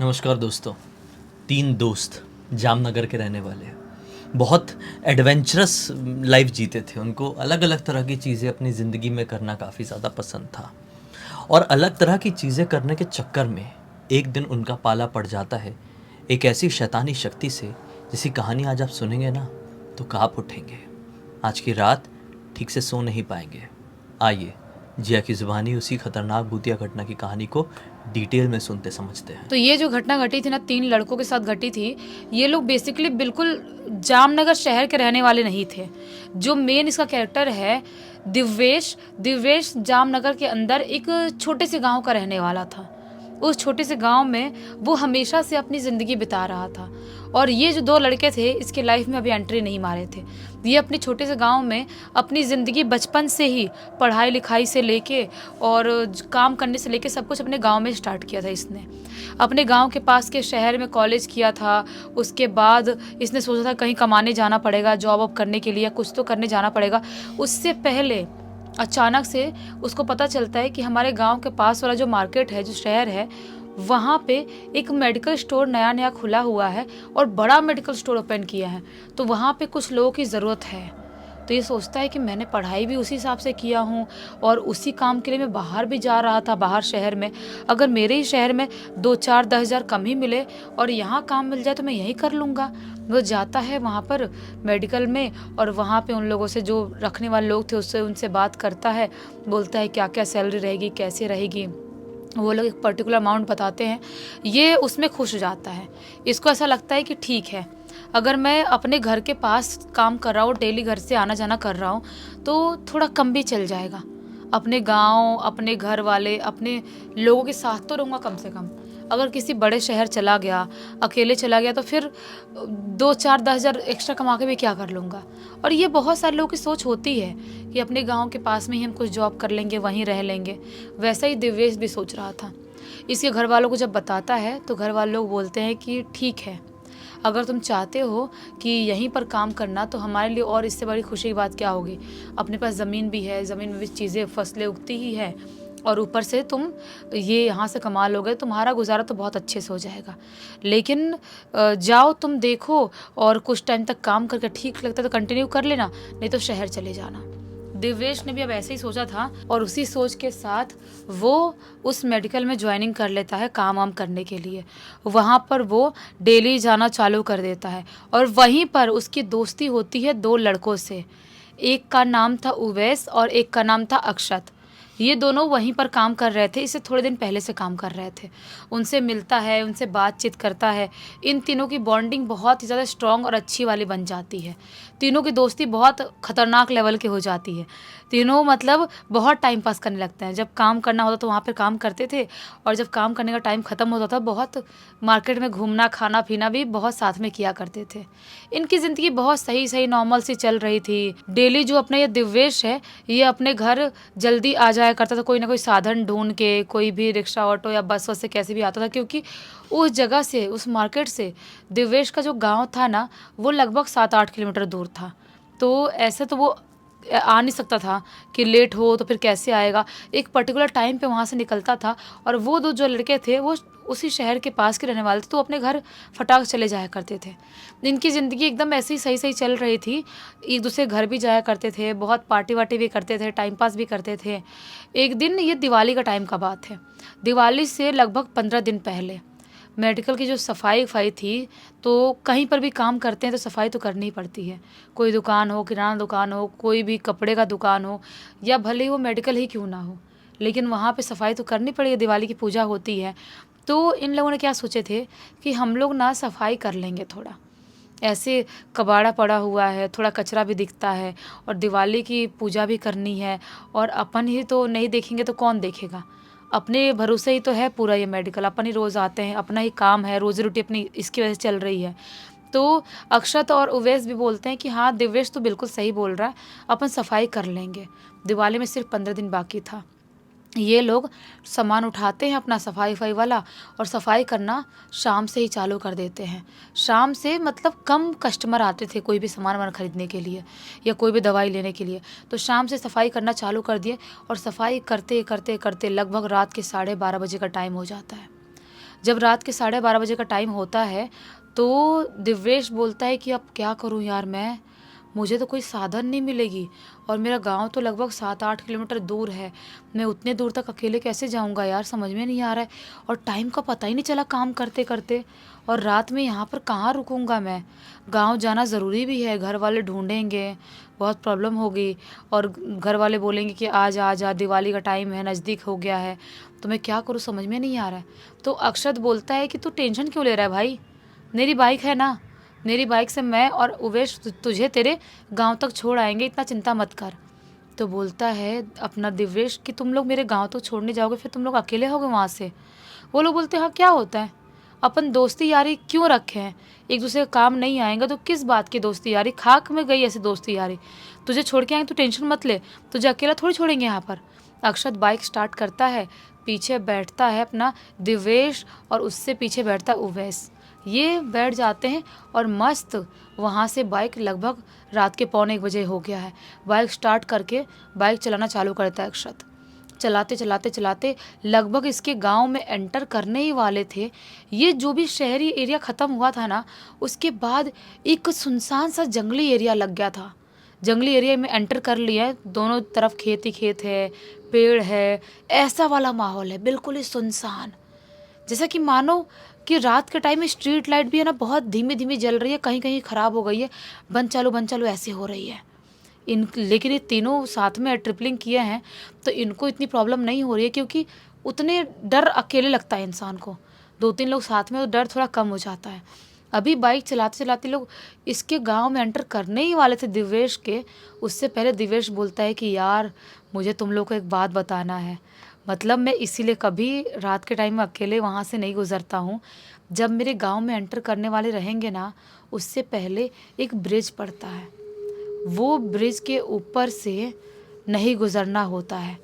नमस्कार दोस्तों। 3 दोस्त जामनगर के रहने वाले हैं। बहुत एडवेंचरस लाइफ जीते थे। उनको अलग अलग तरह की चीज़ें अपनी ज़िंदगी में करना काफ़ी ज़्यादा पसंद था और अलग तरह की चीज़ें करने के चक्कर में एक दिन उनका पाला पड़ जाता है एक ऐसी शैतानी शक्ति से जिसकी कहानी आज आप सुनेंगे ना तो काँप उठेंगे। आज की रात ठीक से सो नहीं पाएंगे। आइए जिया की ज़ुबानी उसी खतरनाक भूतिया घटना की कहानी को डिटेल में सुनते समझते हैं। तो ये जो घटना घटी थी ना 3 लड़कों के साथ घटी थी। ये लोग बेसिकली बिल्कुल जामनगर शहर के रहने वाले नहीं थे। जो मेन इसका कैरेक्टर है दिव्येश, दिव्येश जामनगर के अंदर एक छोटे से गांव का रहने वाला था। उस छोटे से गांव में वो हमेशा से अपनी ज़िंदगी बिता रहा था। और ये जो 2 लड़के थे इसके लाइफ में अभी एंट्री नहीं मारे थे। ये अपने छोटे से गांव में अपनी ज़िंदगी बचपन से ही पढ़ाई लिखाई से लेके और काम करने से लेके सब कुछ अपने गांव में स्टार्ट किया था। इसने अपने गांव के पास के शहर में कॉलेज किया था। उसके बाद इसने सोचा था कहीं कमाने जाना पड़ेगा, जॉब वॉब करने के लिए कुछ तो करने जाना पड़ेगा। उससे पहले अचानक से उसको पता चलता है कि हमारे गांव के पास वाला जो मार्केट है, जो शहर है, वहाँ पे एक मेडिकल स्टोर नया नया खुला हुआ है और बड़ा मेडिकल स्टोर ओपन किया है। तो वहाँ पे कुछ लोगों की ज़रूरत है। तो ये सोचता है कि मैंने पढ़ाई भी उसी हिसाब से किया हूँ और उसी काम के लिए मैं बाहर भी जा रहा था, बाहर शहर में। अगर मेरे ही शहर में 2-4-10 हज़ार कम ही मिले और यहाँ काम मिल जाए तो मैं यही कर लूँगा। वो जाता है वहाँ पर मेडिकल में और वहाँ पे उन लोगों से, जो रखने वाले लोग थे, उससे उनसे बात करता है। बोलता है क्या क्या सैलरी रहेगी, कैसे रहेगी। वो लोग एक पर्टिकुलर अमाउंट बताते हैं। ये उसमें खुश हो जाता है। इसको ऐसा लगता है कि ठीक है, अगर मैं अपने घर के पास काम कर रहा हूँ, डेली घर से आना जाना कर रहा हूँ, तो थोड़ा कम भी चल जाएगा। अपने गांव, अपने घर वाले, अपने लोगों के साथ तो रहूँगा कम से कम। अगर किसी बड़े शहर चला गया, अकेले चला गया, तो फिर 2-4-10 हज़ार एक्स्ट्रा कमा के भी क्या कर लूँगा। और ये बहुत सारे लोगों की सोच होती है कि अपने गांव के पास में ही हम कुछ जॉब कर लेंगे, वहीं रह लेंगे। वैसा ही दिव्येश भी सोच रहा था। इसके घर वालों को जब बताता है तो घर वाले लोग बोलते हैं कि ठीक है, अगर तुम चाहते हो कि यहीं पर काम करना तो हमारे लिए और इससे बड़ी खुशी की बात क्या होगी। अपने पास ज़मीन भी है, ज़मीन में भी चीज़ें, फसलें उगती ही है और ऊपर से तुम ये यहाँ से कमा लोगे, तुम्हारा गुजारा तो बहुत अच्छे से हो जाएगा। लेकिन जाओ, तुम देखो और कुछ टाइम तक काम करके ठीक लगता है तो कंटिन्यू कर लेना, नहीं तो शहर चले जाना। दिव्येश ने भी अब ऐसे ही सोचा था और उसी सोच के साथ वो उस मेडिकल में ज्वाइनिंग कर लेता है काम वाम करने के लिए। वहाँ पर वो डेली जाना चालू कर देता है और वहीं पर उसकी दोस्ती होती है 2 लड़कों से। एक का नाम था उवैस और एक का नाम था अक्षत। ये दोनों वहीं पर काम कर रहे थे, इससे थोड़े दिन पहले से काम कर रहे थे। उनसे मिलता है, उनसे बातचीत करता है। इन तीनों की बॉन्डिंग बहुत ही ज़्यादा स्ट्रॉन्ग और अच्छी वाली बन जाती है। तीनों की दोस्ती बहुत खतरनाक लेवल की हो जाती है। तीनों मतलब बहुत टाइम पास करने लगते हैं। जब काम करना होता तो वहाँ पर काम करते थे और जब काम करने का टाइम ख़त्म होता था बहुत मार्केट में घूमना, खाना पीना भी बहुत साथ में किया करते थे। इनकी ज़िंदगी बहुत सही सही नॉर्मल सी चल रही थी। डेली जो अपना ये दिव्येश है, ये अपने घर जल्दी आ जाया करता था, कोई ना कोई साधन ढूंढ के, कोई भी रिक्शा, ऑटो या बस वस से कैसे भी आता था, क्योंकि उस जगह से, उस मार्केट से दिव्येश का जो गांव था ना, वो लगभग 7-8 किलोमीटर दूर था। तो ऐसे तो वो आ नहीं सकता था कि लेट हो तो फिर कैसे आएगा। एक पर्टिकुलर टाइम पे वहाँ से निकलता था और वो 2 जो लड़के थे वो उसी शहर के पास के रहने वाले थे, तो अपने घर फटाक चले जाया करते थे। इनकी ज़िंदगी एकदम ऐसे ही सही सही चल रही थी। एक दूसरे घर भी जाया करते थे, बहुत पार्टी वार्टी भी करते थे, टाइम पास भी करते थे। एक दिन, ये दिवाली का टाइम का बात है, दिवाली से लगभग 15 दिन पहले मेडिकल की जो सफाई वफाई थी, तो कहीं पर भी काम करते हैं तो सफाई तो करनी ही पड़ती है। कोई दुकान हो, किराना दुकान हो, कोई भी कपड़े का दुकान हो, या भले ही वो मेडिकल ही क्यों ना हो, लेकिन वहाँ पे सफाई तो करनी पड़ेगी, दिवाली की पूजा होती है। तो इन लोगों ने क्या सोचे थे कि हम लोग ना सफाई कर लेंगे थोड़ा। ऐसे कबाड़ा पड़ा हुआ है, थोड़ा कचरा भी दिखता है और दिवाली की पूजा भी करनी है और अपन ही तो नहीं देखेंगे तो कौन देखेगा। अपने भरोसे ही तो है पूरा ये मेडिकल, अपन ही रोज़ आते हैं, अपना ही काम है, रोज़ी रोटी अपनी इसकी वजह से चल रही है। तो अक्षत और उवैस भी बोलते हैं कि हाँ, दिव्येश तो बिल्कुल सही बोल रहा है, अपन सफाई कर लेंगे। दिवाली में सिर्फ 15 दिन बाकी था। ये लोग सामान उठाते हैं अपना सफाई वफाई वाला और सफाई करना शाम से ही चालू कर देते हैं। शाम से मतलब कम कस्टमर आते थे कोई भी सामान वामान खरीदने के लिए या कोई भी दवाई लेने के लिए, तो शाम से सफाई करना चालू कर दिए और सफाई करते करते करते लगभग रात के 12:30 बजे का टाइम हो जाता है। जब रात के 12:30 बजे का टाइम होता है तो दिव्येश बोलता है कि अब क्या करूं यार मैं, मुझे तो कोई साधन नहीं मिलेगी और मेरा गांव तो लगभग 7-8 किलोमीटर दूर है, मैं उतने दूर तक अकेले कैसे जाऊंगा यार, समझ में नहीं आ रहा है। और टाइम का पता ही नहीं चला काम करते करते, और रात में यहाँ पर कहाँ रुकूंगा मैं, गांव जाना ज़रूरी भी है, घर वाले ढूंढेंगे, बहुत प्रॉब्लम होगी, और घर वाले बोलेंगे कि आज आ जा, दिवाली का टाइम है, नज़दीक हो गया है, तो मैं क्या करूँ समझ में नहीं आ रहा है। तो अक्षत बोलता है कि तू टेंशन क्यों ले रहा है भाई, मेरी बाइक है ना, मेरी बाइक से मैं और उवेश तुझे तेरे गांव तक छोड़ आएंगे, इतना चिंता मत कर। तो बोलता है अपना दिव्येश कि तुम लोग मेरे गांव तक छोड़ने जाओगे, फिर तुम लोग अकेले होगे वहाँ से। वो लोग बोलते हैं हाँ क्या होता है, अपन दोस्ती यारी क्यों रखे हैं, एक दूसरे का काम नहीं आएंगे तो किस बात की दोस्ती यारी, खाक में गई ऐसी दोस्ती यारी, तुझे छोड़ के आएंगे तो टेंशन मत ले, तुझे अकेला थोड़ी छोड़ेंगे यहाँ पर। अक्षत बाइक स्टार्ट करता है, पीछे बैठता है अपना दिव्येश और उससे पीछे बैठता है उवैस, ये बैठ जाते हैं और मस्त वहाँ से बाइक लगभग रात के 1:45 बजे हो गया है, बाइक स्टार्ट करके बाइक चलाना चालू करता है अक्षत। चलाते चलाते चलाते लगभग इसके गांव में एंटर करने ही वाले थे, ये जो भी शहरी एरिया ख़त्म हुआ था ना, उसके बाद एक सुनसान सा जंगली एरिया लग गया था। जंगली एरिया में एंटर कर लिया है, दोनों तरफ खेत ही खेत है, पेड़ है, ऐसा वाला माहौल है, बिल्कुल ही सुनसान, जैसा कि मानो कि रात के टाइम में स्ट्रीट लाइट भी है ना बहुत धीमी धीमी जल रही है, कहीं कहीं ख़राब हो गई है, बंद चालू ऐसे हो रही है। लेकिन ये तीनों साथ में ट्रिपलिंग किए हैं तो इनको इतनी प्रॉब्लम नहीं हो रही है, क्योंकि उतने डर अकेले लगता है इंसान को, 2-3 लोग साथ में तो डर थोड़ा कम हो जाता है। अभी बाइक चलाते चलाते लोग इसके गांव में एंटर करने ही वाले थे दिव्येश के, उससे पहले दिव्येश बोलता है कि यार मुझे तुम लोग को एक बात बताना है, मतलब मैं इसीलिए कभी रात के टाइम में अकेले वहाँ से नहीं गुजरता हूँ, जब मेरे गांव में एंटर करने वाले रहेंगे ना, उससे पहले एक ब्रिज पड़ता है, वो ब्रिज के ऊपर से नहीं गुजरना होता है।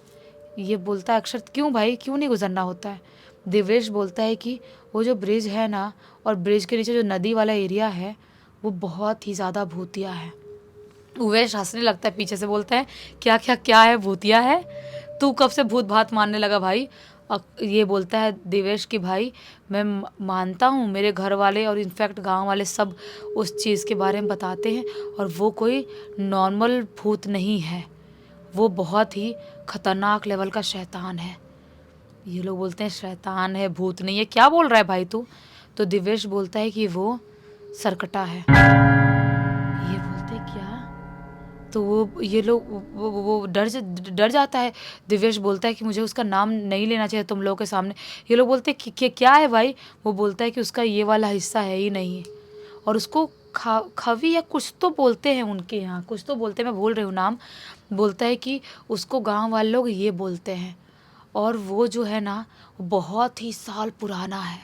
ये बोलता है अक्षत क्यों भाई, क्यों नहीं गुजरना होता है। दिव्येश बोलता है कि वो जो ब्रिज है ना, और ब्रिज के नीचे जो नदी वाला एरिया है, वो बहुत ही ज़्यादा भूतिया है। उवेश हंसने लगता है, पीछे से बोलता है क्या क्या क्या है, भूतिया है, तू कब से भूत भात मानने लगा भाई। ये बोलता है दिवेश कि भाई मैं मानता हूँ, मेरे घर वाले और इनफैक्ट गांव वाले सब उस चीज़ के बारे में बताते हैं, और वो कोई नॉर्मल भूत नहीं है, वो बहुत ही खतरनाक लेवल का शैतान है। ये लोग बोलते हैं शैतान है, भूत नहीं है, क्या बोल रहा है भाई तू। तो दिवेश बोलता है कि वो सरकटा है। ये बोलते क्या, तो वो ये लोग वो डर जाता है। दिव्येश बोलता है कि मुझे उसका नाम नहीं लेना चाहिए तुम लोगों के सामने। ये लोग बोलते हैं कि क्या है भाई, वो बोलता है कि उसका ये वाला हिस्सा है ही नहीं, और उसको खवी या कुछ तो बोलते हैं उनके यहाँ, कुछ तो बोलते हैं, मैं भूल रही हूँ नाम। बोलता है कि उसको गाँव वाले लोग ये बोलते हैं, और वो जो है ना बहुत ही साल पुराना है,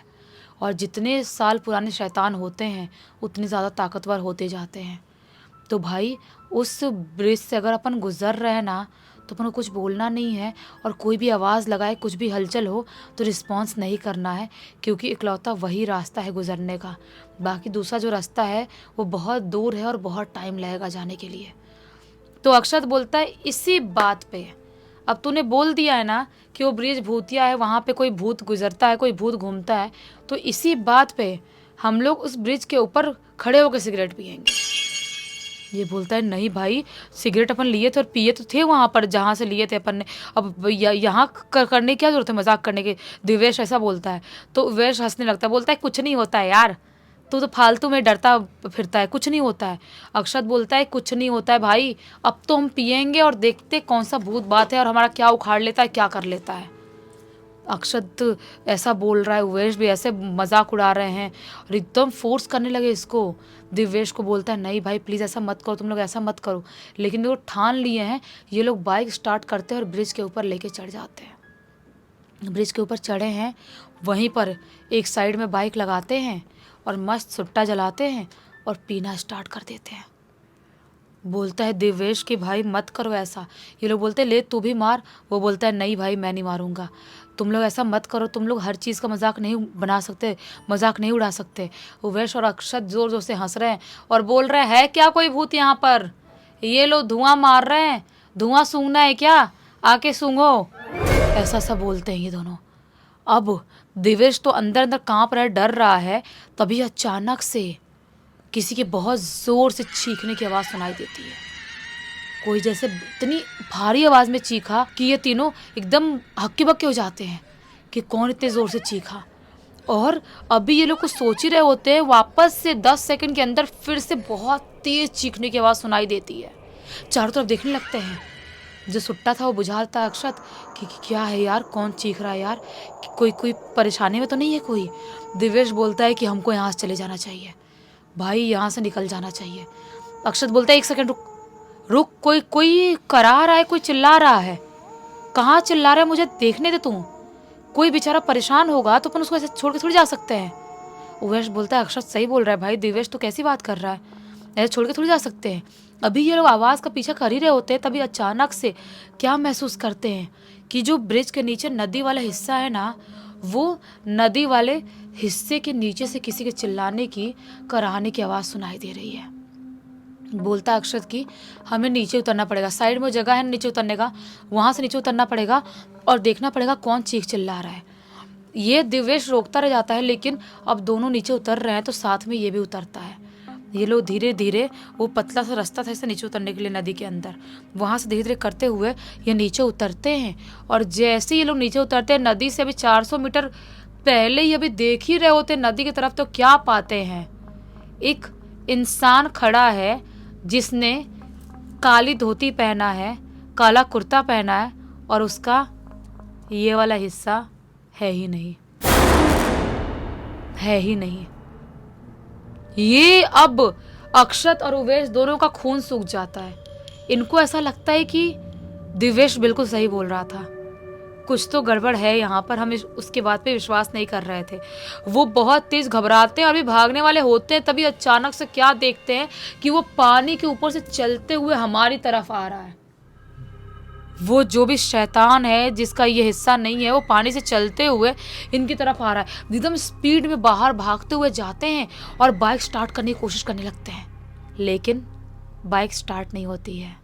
और जितने साल पुराने शैतान होते हैं उतने ज़्यादा ताकतवर होते जाते हैं। तो भाई उस ब्रिज से अगर अपन गुजर रहे हैं ना, तो अपन को कुछ बोलना नहीं है, और कोई भी आवाज़ लगाए, कुछ भी हलचल हो तो रिस्पॉन्स नहीं करना है, क्योंकि इकलौता वही रास्ता है गुजरने का। बाकी दूसरा जो रास्ता है वो बहुत दूर है और बहुत टाइम लगेगा जाने के लिए। तो अक्षत बोलता है इसी बात पे, अब तूने बोल दिया है ना कि वो ब्रिज भूतिया है, वहाँ पे कोई भूत गुजरता है, कोई भूत घूमता है, तो इसी बात पे हम लोग उस ब्रिज के ऊपर खड़े होकर सिगरेट पियेंगे। ये बोलता है नहीं भाई, सिगरेट अपन लिए थे और पिए तो थे वहाँ पर जहाँ से लिए थे अपन ने, अब यहाँ करने की क्या जरूरत है, मजाक करने की। दिवेश ऐसा बोलता है तो उवेश हंसने लगता है, बोलता है कुछ नहीं होता है यार, तू तो फालतू में डरता फिरता है, कुछ नहीं होता है। अक्षत बोलता है कुछ नहीं होता है भाई, अब तो हम पियेंगे और देखते कौन सा भूत बात है और हमारा क्या उखाड़ लेता है, क्या कर लेता है। अक्षत ऐसा बोल रहा है, उवेश भी ऐसे मजाक उड़ा रहे हैं और एकदम फोर्स करने लगे इसको। दिव्येश को बोलता है नहीं भाई प्लीज़ ऐसा मत करो, तुम लोग ऐसा मत करो, लेकिन वो ठान लिए हैं। ये लोग बाइक स्टार्ट करते हैं और ब्रिज के ऊपर लेके चढ़ जाते हैं। ब्रिज के ऊपर चढ़े हैं, वहीं पर एक साइड में बाइक लगाते हैं और मस्त सुट्टा जलाते हैं और पीना स्टार्ट कर देते हैं। बोलता है दिव्येश कि भाई मत करो ऐसा। ये लोग बोलते हैं ले तू भी मार, वो बोलता है नहीं भाई मैं नहीं मारूंगा, तुम लोग ऐसा मत करो, तुम लोग हर चीज़ का मजाक नहीं बना सकते, मजाक नहीं उड़ा सकते। उवेश और अक्षत जोर जोर से हंस रहे हैं और बोल रहे हैं है क्या कोई भूत यहाँ पर, ये लोग धुआं मार रहे हैं, धुआं सूंघना है क्या, आके सूंघो, ऐसा सब बोलते हैं ये दोनों। अब दिवेश तो अंदर अंदर कांप रहा है, डर रहा है। तभी अचानक से किसी के बहुत जोर से चीखने की आवाज सुनाई देती है। कोई जैसे इतनी भारी आवाज में चीखा कि ये तीनों एकदम हक्के बक्के हो जाते हैं कि कौन इतने जोर से चीखा। और अभी ये लोग कुछ सोच ही रहे होते हैं, वापस से 10 सेकंड के अंदर फिर से बहुत तेज चीखने की आवाज सुनाई देती है। चारों तरफ देखने लगते हैं। जो सुट्टा था वो बुझाता है अक्षत कि क्या है यार, कौन चीख रहा है यार, कि कोई परेशानी में तो नहीं है कोई। दिवेश बोलता है कि हमको यहाँ से चले जाना चाहिए भाई, यहाँ से निकल जाना चाहिए। अक्षत बोलता है 1 सेकंड रुक रुक, कोई करा रहा है, कोई चिल्ला रहा है। कहाँ चिल्ला रहा है, मुझे देखने दे तू। कोई बेचारा परेशान होगा तो अपन उसको ऐसे छोड़ के थोड़ी जा सकते हैं। उवेश बोलता है अक्षत सही बोल रहा है भाई, दिवेश तो कैसी बात कर रहा है, ऐसे छोड़ के थोड़ी जा सकते हैं। अभी ये लोग आवाज़ का पीछा कर ही रहे होते हैं, तभी अचानक से क्या महसूस करते हैं कि जो ब्रिज के नीचे नदी वाला हिस्सा है ना, वो नदी वाले हिस्से के नीचे से किसी के चिल्लाने की, कराहने की आवाज़ सुनाई दे रही है। बोलता अक्षत कि हमें नीचे उतरना पड़ेगा, साइड में जगह है नीचे उतरने का, वहाँ से नीचे उतरना पड़ेगा और देखना पड़ेगा कौन चीख चिल्ला रहा है। ये दिवेश रोकता रह जाता है, लेकिन अब दोनों नीचे उतर रहे हैं तो साथ में ये भी उतरता है। ये लोग धीरे धीरे, वो पतला सा रास्ता था इसे नीचे उतरने के लिए नदी के अंदर, वहाँ से धीरे धीरे करते हुए ये नीचे उतरते हैं। और जैसे ये लोग नीचे उतरते हैं, नदी से अभी 400 मीटर पहले ही अभी देख ही रहे होते नदी की तरफ, तो क्या पाते हैं, एक इंसान खड़ा है जिसने काली धोती पहना है, काला कुर्ता पहना है और उसका ये वाला हिस्सा है ही नहीं, है ही नहीं। ये अब अक्षत और उवेश दोनों का खून सूख जाता है। इनको ऐसा लगता है कि दिवेश बिल्कुल सही बोल रहा था, कुछ तो गड़बड़ है यहाँ पर। हम उसके बात पे विश्वास नहीं कर रहे थे। वो बहुत तेज घबराते हैं और भी भागने वाले होते हैं, तभी अचानक से क्या देखते हैं कि वो पानी के ऊपर से चलते हुए हमारी तरफ आ रहा है। वो जो भी शैतान है जिसका ये हिस्सा नहीं है, वो पानी से चलते हुए इनकी तरफ आ रहा है। एकदम स्पीड में बाहर भागते हुए जाते हैं और बाइक स्टार्ट करने की कोशिश करने लगते हैं, लेकिन बाइक स्टार्ट नहीं होती है।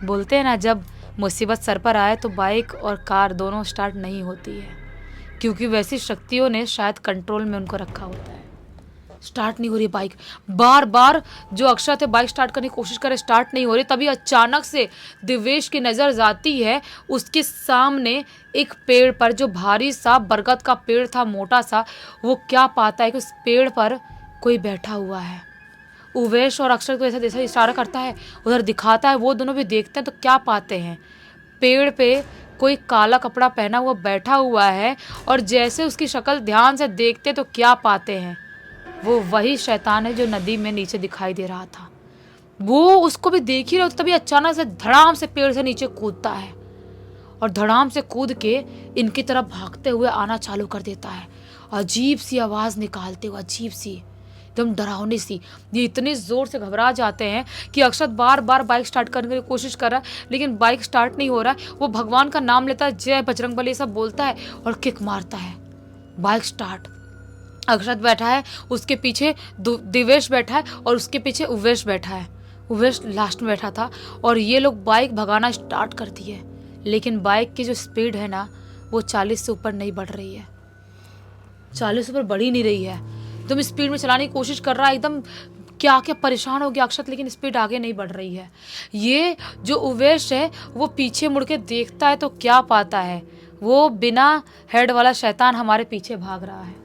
बोलते हैं ना, जब मुसीबत सर पर आए तो बाइक और कार दोनों स्टार्ट नहीं होती है, क्योंकि वैसी शक्तियों ने शायद कंट्रोल में उनको रखा होता है। स्टार्ट नहीं हो रही बाइक, बार बार जो अक्षत है बाइक स्टार्ट करने की कोशिश करे, स्टार्ट नहीं हो रही। तभी अचानक से दिवेश की नज़र जाती है उसके सामने एक पेड़ पर, जो भारी सा बरगद का पेड़ था, मोटा सा। वो क्या पाता है कि उस पेड़ पर कोई बैठा हुआ है। उवेश और अक्षर को ऐसा जैसा इशारा करता है, उधर दिखाता है, वो दोनों भी देखते हैं तो क्या पाते हैं, पेड़ पे कोई काला कपड़ा पहना हुआ बैठा हुआ है। और जैसे उसकी शक्ल ध्यान से देखते तो क्या पाते हैं, वो वही शैतान है जो नदी में नीचे दिखाई दे रहा था। वो उसको भी देख ही रहे, तभी अचानक से धड़ाम से पेड़ से नीचे कूदता है और धड़ाम से कूद के इनकी तरफ भागते हुए आना चालू कर देता है, अजीब सी आवाज़ निकालते हुए, अजीब सी, एकदम डरावनी सी। ये इतने ज़ोर से घबरा जाते हैं कि अक्षत बार बार बाइक स्टार्ट करने की कोशिश कर रहा है, लेकिन बाइक स्टार्ट नहीं हो रहा है। वो भगवान का नाम लेता है, जय बजरंगबली सब बोलता है और किक मारता है। Bike start. अक्षत बैठा है, उसके पीछे दिवेश बैठा है और उसके पीछे उवेश बैठा है। उवेश लास्ट में बैठा था और ये लोग बाइक भगाना स्टार्ट कर दिए, लेकिन बाइक की जो स्पीड है ना, वो 40 से ऊपर नहीं बढ़ रही है, 40 से ऊपर बढ़ ही नहीं रही है। एकदम स्पीड में चलाने की कोशिश कर रहा है, एकदम क्या क्या परेशान हो गया अक्षत, लेकिन स्पीड आगे नहीं बढ़ रही है। ये जो उवेश है वो पीछे मुड़ के देखता है तो क्या पाता है, वो बिना हेड वाला शैतान हमारे पीछे भाग रहा है,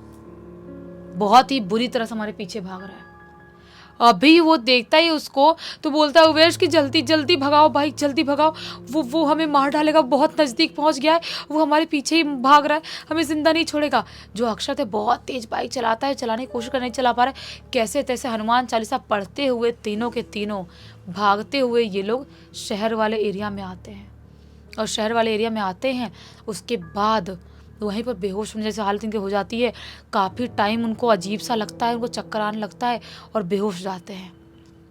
बहुत ही बुरी तरह से हमारे पीछे भाग रहा है। अभी वो देखता ही उसको तो बोलता है उवेश की जल्दी जल्दी भगाओ बाइक, जल्दी भगाओ, वो हमें मार डालेगा, बहुत नज़दीक पहुंच गया है, वो हमारे पीछे ही भाग रहा है, हमें जिंदा नहीं छोड़ेगा। जो अक्षत है बहुत तेज बाइक चलाता है, चलाने की कोशिश कर नहीं चला पा रहा है, कैसे तैसे हनुमान चालीसा पढ़ते हुए तीनों के तीनों भागते हुए ये लोग शहर वाले एरिया में आते हैं। और शहर वाले एरिया में आते हैं, उसके बाद वहीं पर बेहोश होने जैसी हालत इनकी हो जाती है। काफ़ी टाइम उनको अजीब सा लगता है, उनको चक्कर आने लगता है और बेहोश जाते हैं।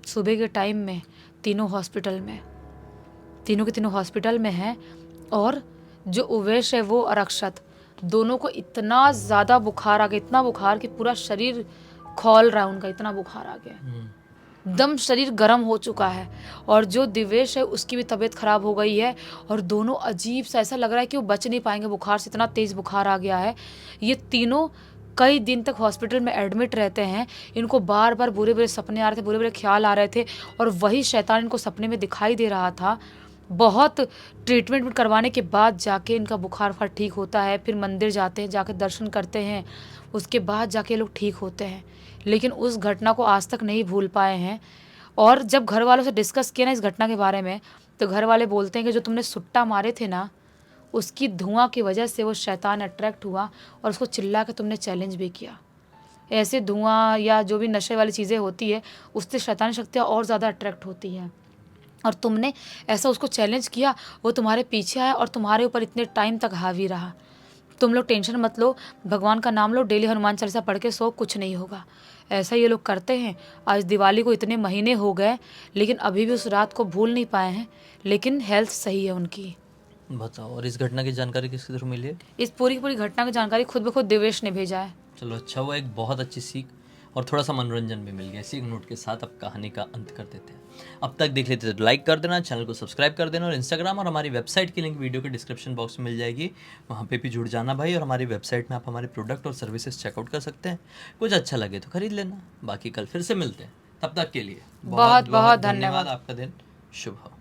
सुबह के टाइम में तीनों हॉस्पिटल में, तीनों के तीनों हॉस्पिटल में हैं। और जो उवेश है वो और अक्षत दोनों को इतना ज़्यादा बुखार आ गया, इतना बुखार कि पूरा शरीर खौल रहा है उनका, इतना बुखार आ गया। दम शरीर गर्म हो चुका है। और जो दिवेश है उसकी भी तबीयत ख़राब हो गई है और दोनों अजीब सा ऐसा लग रहा है कि वो बच नहीं पाएंगे बुखार से, इतना तेज़ बुखार आ गया है। ये तीनों कई दिन तक हॉस्पिटल में एडमिट रहते हैं। इनको बार बार बुरे बुरे सपने आ रहे थे, बुरे बुरे ख्याल आ रहे थे और वही शैतान इनको सपने में दिखाई दे रहा था। बहुत ट्रीटमेंट करवाने के बाद जाके इनका बुखार वुखार ठीक होता है। फिर मंदिर जाते हैं, जाकर दर्शन करते हैं, उसके बाद जाके लोग ठीक होते हैं। लेकिन उस घटना को आज तक नहीं भूल पाए हैं। और जब घर वालों से डिस्कस किया ना इस घटना के बारे में, तो घर वाले बोलते हैं कि जो तुमने सुट्टा मारे थे ना, उसकी धुआं की वजह से वो शैतान अट्रैक्ट हुआ और उसको चिल्ला के तुमने चैलेंज भी किया। ऐसे धुआं या जो भी नशे वाली चीज़ें होती है उससे शैतानी शक्तियाँ और ज़्यादा अट्रैक्ट होती हैं। और तुमने ऐसा उसको चैलेंज किया, वो तुम्हारे पीछे आया और तुम्हारे ऊपर इतने टाइम तक हावी रहा। तुम लोग टेंशन मत लो, भगवान का नाम लो, डेली हनुमान चालीसा पढ़ के सो, कुछ नहीं होगा। ऐसा ये लोग करते हैं। आज दिवाली को इतने महीने हो गए लेकिन अभी भी उस रात को भूल नहीं पाए हैं, लेकिन हेल्थ सही है उनकी। बताओ, और इस घटना की जानकारी किसके थ्रू मिली है? इस पूरी की पूरी घटना की जानकारी खुद ब खुद दिवेश ने भेजा है। चलो अच्छा हुआ, एक बहुत अच्छी सीख और थोड़ा सा मनोरंजन भी मिल गया। इसी नोट के साथ अब कहानी का अंत कर देते हैं। अब तक देख लेते तो लाइक कर देना, चैनल को सब्सक्राइब कर देना और इंस्टाग्राम और हमारी वेबसाइट की लिंक वीडियो के डिस्क्रिप्शन बॉक्स में मिल जाएगी, वहाँ पे भी जुड़ जाना भाई। और हमारी वेबसाइट में आप हमारे प्रोडक्ट और सर्विसेज चेकआउट कर सकते हैं। कुछ अच्छा लगे तो खरीद लेना, बाकी कल फिर से मिलते हैं। तब तक के लिए बहुत बहुत धन्यवाद। आपका दिन शुभ हो।